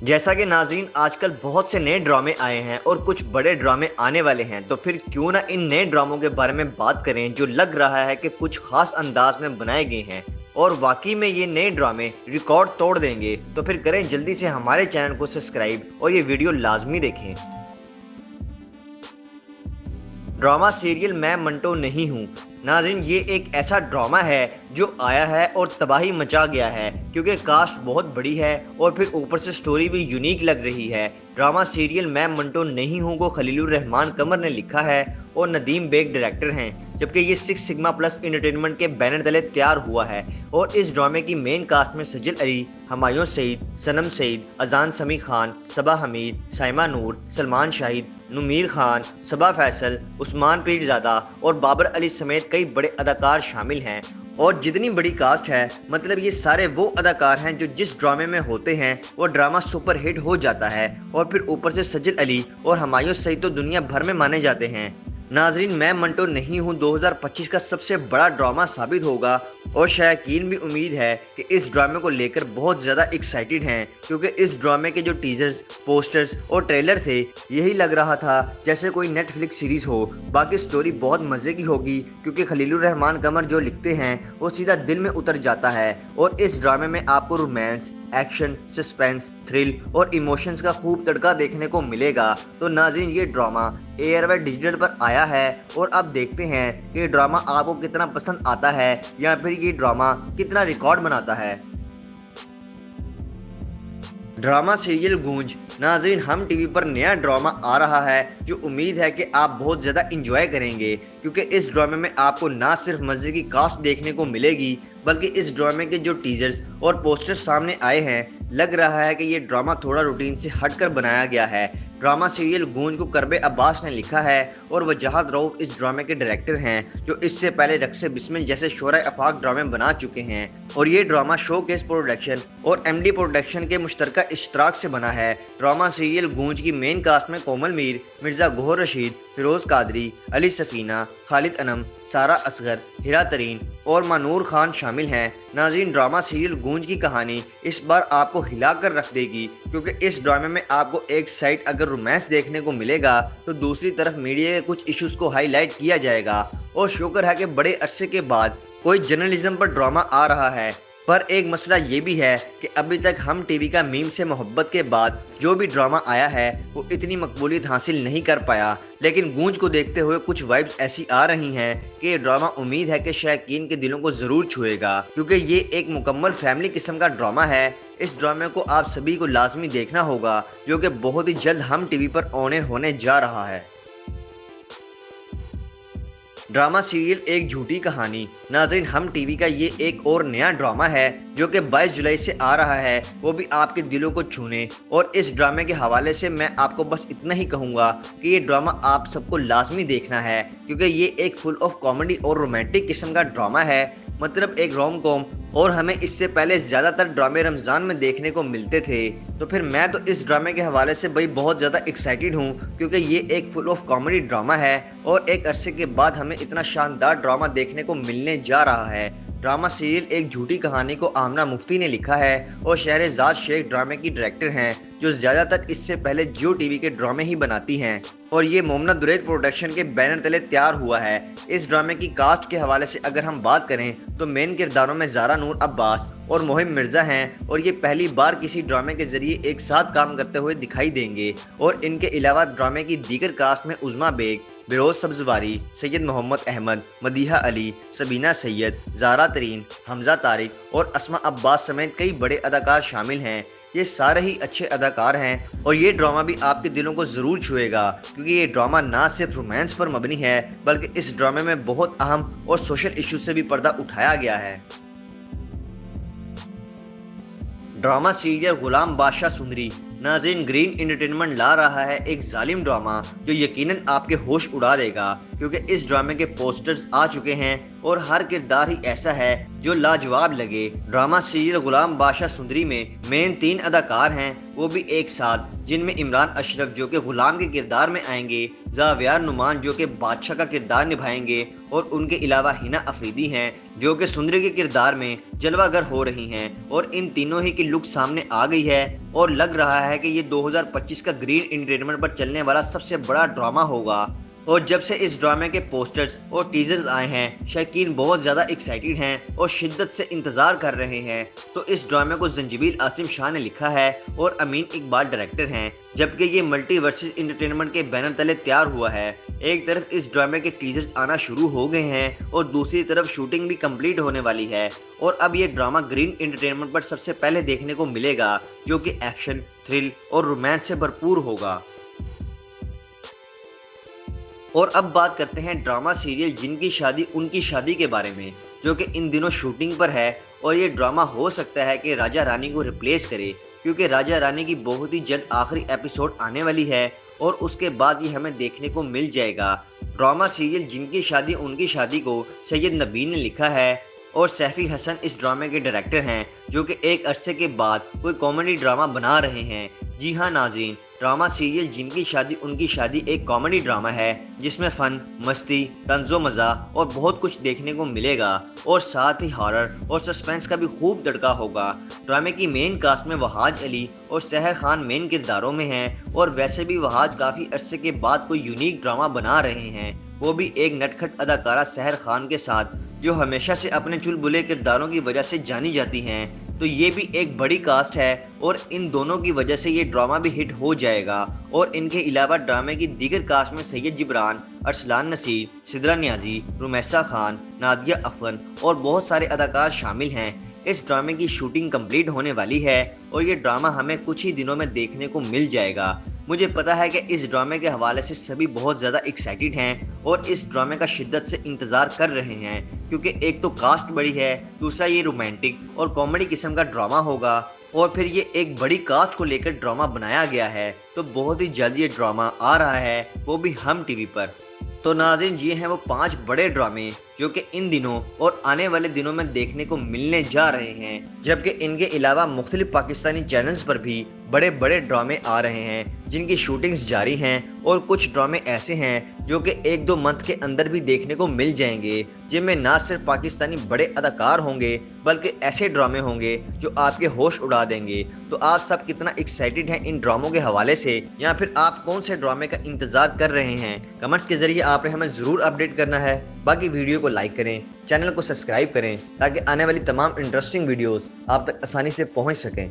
जैसा कि नाज़रीन आजकल बहुत से नए ड्रामे आए हैं और कुछ बड़े ड्रामे आने वाले हैं, तो फिर क्यों ना इन नए ड्रामों के बारे में बात करें जो लग रहा है कि कुछ खास अंदाज में बनाए गए हैं और वाकई में ये नए ड्रामे रिकॉर्ड तोड़ देंगे। तो फिर करें जल्दी से हमारे चैनल को सब्सक्राइब और ये वीडियो लाजमी देखें। ड्रामा सीरियल मैं मंटो नहीं हूँ। नाज़रीन ये एक ऐसा ड्रामा है जो आया है और तबाही मचा गया है, क्योंकि कास्ट बहुत बड़ी है और फिर ऊपर से स्टोरी भी यूनिक लग रही है। ड्रामा सीरियल मैं मंटो नहीं हूँ को खलीलुर रहमान कमर ने लिखा है और नदीम बेग डायरेक्टर हैं, जबकि ये 6 सिग्मा प्लस एंटरटेनमेंट के बैनर तले तैयार हुआ है। और इस ड्रामे की मेन कास्ट में सजल अली, हुमायूं सईद, सनम सईद, अजान समी खान, सबा हमीद, साइमा नूर, सलमान शाहिद, नुमीर खान, सबा फैसल, उस्मान पीरजादा और बाबर अली समेत कई बड़े अदाकार शामिल हैं। और जितनी बड़ी कास्ट है, मतलब ये सारे वो अदाकार हैं जो जिस ड्रामे में होते हैं वो ड्रामा सुपर हिट हो जाता है। और फिर ऊपर से सजल अली और हुमायूं सईद तो दुनिया भर में माने जाते हैं। नाजरीन मैं मंटो नहीं हूँ 2025 का सबसे बड़ा ड्रामा साबित होगा और शायकीन भी उम्मीद है कि इस ड्रामे को लेकर बहुत ज़्यादा एक्साइटेड हैं, क्योंकि इस ड्रामे के जो टीजर्स, पोस्टर्स और ट्रेलर थे, यही लग रहा था जैसे कोई नेटफ्लिक्स सीरीज़ हो। बाकी स्टोरी बहुत मज़े की होगी, क्योंकि खलीलुर रहमान कमर जो लिखते हैं वो सीधा दिल में उतर जाता है। और इस ड्रामे में आपको रोमांस, एक्शन, सस्पेंस, थ्रिल और इमोशंस का खूब तड़का देखने को मिलेगा। तो नाज़रीन ये ड्रामा एयरवे डिजिटल पर आया है और अब देखते हैं कि ड्रामा आपको कितना पसंद आता है या फिर ये ड्रामा कितना रिकॉर्ड बनाता है। ड्रामा सीरियल गूंज। नाज़रीन हम टीवी पर नया ड्रामा आ रहा है जो उम्मीद है कि आप बहुत ज़्यादा इंजॉय करेंगे, क्योंकि इस ड्रामे में आपको ना सिर्फ मज़े की कास्ट देखने को मिलेगी, बल्कि इस ड्रामे के जो टीजर्स और पोस्टर्स सामने आए हैं, लग रहा है कि ये ड्रामा थोड़ा रूटीन से हटकर बनाया गया है। ड्रामा सीरियल गूंज को करबे अब्बास ने लिखा है और वजाहत रऊफ इस ड्रामे के डायरेक्टर हैं, जो इससे पहले रक्से बिस्मिल जैसे शोरा अफाक ड्रामे बना चुके हैं। और ये ड्रामा शोकेस प्रोडक्शन और एमडी प्रोडक्शन के मुश्तरका इश्तराक से बना है। ड्रामा सीरियल गूंज की मेन कास्ट में कोमल मीर, मिर्जा गोहर रशीद, फिरोज कादरी, अली सफीना, खालिद अनम, सारा असगर, हिरा तरीन और मानूर खान शामिल हैं। नाज़रीन ड्रामा सीरियल गूंज की कहानी इस बार आपको हिला कर रख देगी, क्योंकि इस ड्रामे में आपको एक साइड अगर रोमांस देखने को मिलेगा तो दूसरी तरफ मीडिया के कुछ इश्यूज को हाईलाइट किया जाएगा। और शुक्र है कि बड़े अरसे के बाद कोई जर्नलिज्म पर ड्रामा आ रहा है। पर एक मसला ये भी है कि अभी तक हम टीवी का मीम से मोहब्बत के बाद जो भी ड्रामा आया है वो इतनी मकबूलियत हासिल नहीं कर पाया, लेकिन गूंज को देखते हुए कुछ वाइब्स ऐसी आ रही हैं कि ये ड्रामा उम्मीद है कि शायकीन के दिलों को ज़रूर छुएगा, क्योंकि ये एक मुकम्मल फैमिली किस्म का ड्रामा है। इस ड्रामे को आप सभी को लाजमी देखना होगा, जो कि बहुत ही जल्द हम टीवी पर ऑन एयर होने जा रहा है। ड्रामा सीरियल एक झूठी कहानी। नाज़रीन हम टीवी का ये एक और नया ड्रामा है जो कि 22 जुलाई से आ रहा है, वो भी आपके दिलों को छूने। और इस ड्रामे के हवाले से मैं आपको बस इतना ही कहूँगा कि ये ड्रामा आप सबको लाजमी देखना है, क्योंकि ये एक फुल ऑफ कॉमेडी और रोमांटिक किस्म का ड्रामा है, मतलब एक रोम कॉम। और हमें इससे पहले ज़्यादातर ड्रामे रमज़ान में देखने को मिलते थे। तो फिर मैं तो इस ड्रामे के हवाले से भाई बहुत ज़्यादा एक्साइटेड हूँ, क्योंकि ये एक फुल ऑफ कॉमेडी ड्रामा है और एक अरसे के बाद हमें इतना शानदार ड्रामा देखने को मिलने जा रहा है। ड्रामा सीरियल एक झूठी कहानी को आमना मुफ्ती ने लिखा है और शहरजाद शेख ड्रामे की डायरेक्टर हैं, जो ज़्यादातर इससे पहले जियो टीवी के ड्रामे ही बनाती हैं। और ये मोमना दुरैद प्रोडक्शन के बैनर तले तैयार हुआ है। इस ड्रामे की कास्ट के हवाले से अगर हम बात करें तो मेन किरदारों में ज़ारा नूर अब्बास और मोहिम मिर्ज़ा हैं, और ये पहली बार किसी ड्रामे के जरिए एक साथ काम करते हुए दिखाई देंगे। और इनके अलावा ड्रामे की दीगर कास्ट में उज़मा बेग, बिरोज सब्जवारी, सैयद मोहम्मद अहमद, मदीहा अली, सबीना सैयद, ज़ारा तरीन, हमजा तारिक और अस्मा अब्बास समेत कई बड़े अदाकार शामिल हैं। ये सारे ही अच्छे अदाकार हैं और ये ड्रामा भी आपके दिलों को ज़रूर छुएगा, क्योंकि ये ड्रामा ना सिर्फ रोमांस पर मबनी है, बल्कि इस ड्रामे में बहुत अहम और सोशल इश्यूज से भी पर्दा उठाया गया है। ड्रामा सीरियल गुलाम बादशाह सुंदरी। नाज़रीन ग्रीन एंटरटेनमेंट ला रहा है एक जालिम ड्रामा जो यकीनन आपके होश उड़ा देगा, क्योंकि इस ड्रामे के पोस्टर्स आ चुके हैं और हर किरदार ही ऐसा है जो लाजवाब लगे। ड्रामा सीरियल गुलाम बादशाह सुंदरी में मेन 3 अदाकार हैं, वो भी एक साथ, जिनमें इमरान अशरफ जो कि गुलाम के किरदार में आएंगे, ज़ावियर नुमान जो कि बादशाह का किरदार निभाएंगे और उनके अलावा हिना अफरीदी हैं जो कि सुंदरी के किरदार में जलवागर हो रही हैं। और इन तीनों ही की लुक सामने आ गई है और लग रहा है कि ये 2025 का ग्रीन एंटरटेनमेंट पर चलने वाला सबसे बड़ा ड्रामा होगा। और जब से इस ड्रामे के पोस्टर्स और टीजर्स आए हैं, शायकीन बहुत ज़्यादा एक्साइटेड हैं और शिद्दत से इंतज़ार कर रहे हैं। तो इस ड्रामे को जंजीबिल आसिम शाह ने लिखा है और अमीन इकबाल डायरेक्टर हैं, जबकि ये मल्टीवर्सेस एंटरटेनमेंट के बैनर तले तैयार हुआ है। एक तरफ इस ड्रामे के टीजर्स आना शुरू हो गए हैं और दूसरी तरफ शूटिंग भी कंप्लीट होने वाली है और अब ये ड्रामा ग्रीन एंटरटेनमेंट पर सबसे पहले देखने को मिलेगा, जो कि एक्शन, थ्रिल और रोमांस से भरपूर होगा। और अब बात करते हैं ड्रामा सीरियल जिनकी शादी उनकी शादी के बारे में, जो कि इन दिनों शूटिंग पर है। और ये ड्रामा हो सकता है कि राजा रानी को रिप्लेस करे, क्योंकि राजा रानी की बहुत ही जल्द आखिरी एपिसोड आने वाली है और उसके बाद ये हमें देखने को मिल जाएगा। ड्रामा सीरियल जिनकी शादी उनकी शादी को सैयद नबील ने लिखा है और सैफी हसन इस ड्रामे के डायरेक्टर हैं, जो कि एक अरसे के बाद कोई कॉमेडी ड्रामा बना रहे हैं। जी हाँ नाज़रीन, ड्रामा सीरियल जिनकी शादी उनकी शादी एक कॉमेडी ड्रामा है जिसमें फ़न, मस्ती, तंज़ो मज़ा और बहुत कुछ देखने को मिलेगा और साथ ही हॉरर और सस्पेंस का भी खूब तड़का होगा। ड्रामे की मेन कास्ट में वहाज अली और सहर खान मेन किरदारों में हैं और वैसे भी वहाज काफ़ी अरसे के बाद कोई यूनिक ड्रामा बना रहे हैं, वो भी एक नटखट अदाकारा सहर खान के साथ, जो हमेशा से अपने चुलबुले किरदारों की वजह से जानी जाती हैं। तो ये भी एक बड़ी कास्ट है और इन दोनों की वजह से ये ड्रामा भी हिट हो जाएगा। और इनके अलावा ड्रामे की दीगर कास्ट में सैयद जिब्रान, अरसलान नसीर, सिद्रा नियाजी, रुमैसा खान, नादिया अफगन और बहुत सारे अदाकार शामिल हैं। इस ड्रामे की शूटिंग कंप्लीट होने वाली है और ये ड्रामा हमें कुछ ही दिनों में देखने को मिल जाएगा। मुझे पता है कि इस ड्रामे के हवाले से सभी बहुत ज़्यादा एक्साइटेड हैं और इस ड्रामे का शिद्दत से इंतज़ार कर रहे हैं, क्योंकि एक तो कास्ट बड़ी है, दूसरा ये रोमांटिक और कॉमेडी किस्म का ड्रामा होगा और फिर ये एक बड़ी कास्ट को लेकर ड्रामा बनाया गया है। तो बहुत ही जल्द ये ड्रामा आ रहा है, वो भी हम टीवी पर। तो नाज़रीन, ये हैं वो 5 बड़े ड्रामे जो कि इन दिनों और आने वाले दिनों में देखने को मिलने जा रहे हैं, जबकि इनके अलावा मुख्तलिफ पाकिस्तानी चैनल्स पर भी बड़े बड़े ड्रामे आ रहे हैं जिनकी शूटिंग्स जारी हैं और कुछ ड्रामे ऐसे हैं जो कि 1-2 मंथ के अंदर भी देखने को मिल जाएंगे, जिनमें ना सिर्फ पाकिस्तानी बड़े अदाकार होंगे बल्कि ऐसे ड्रामे होंगे जो आपके होश उड़ा देंगे। तो आप सब कितना एक्साइटेड हैं इन ड्रामों के हवाले से, या फिर आप कौन से ड्रामे का इंतज़ार कर रहे हैं? कमेंट्स के जरिए आपने हमें ज़रूर अपडेट करना है। बाकी वीडियो को लाइक करें, चैनल को सब्सक्राइब करें ताकि आने वाली तमाम इंटरेस्टिंग वीडियोस आप तक आसानी से पहुंच सकें।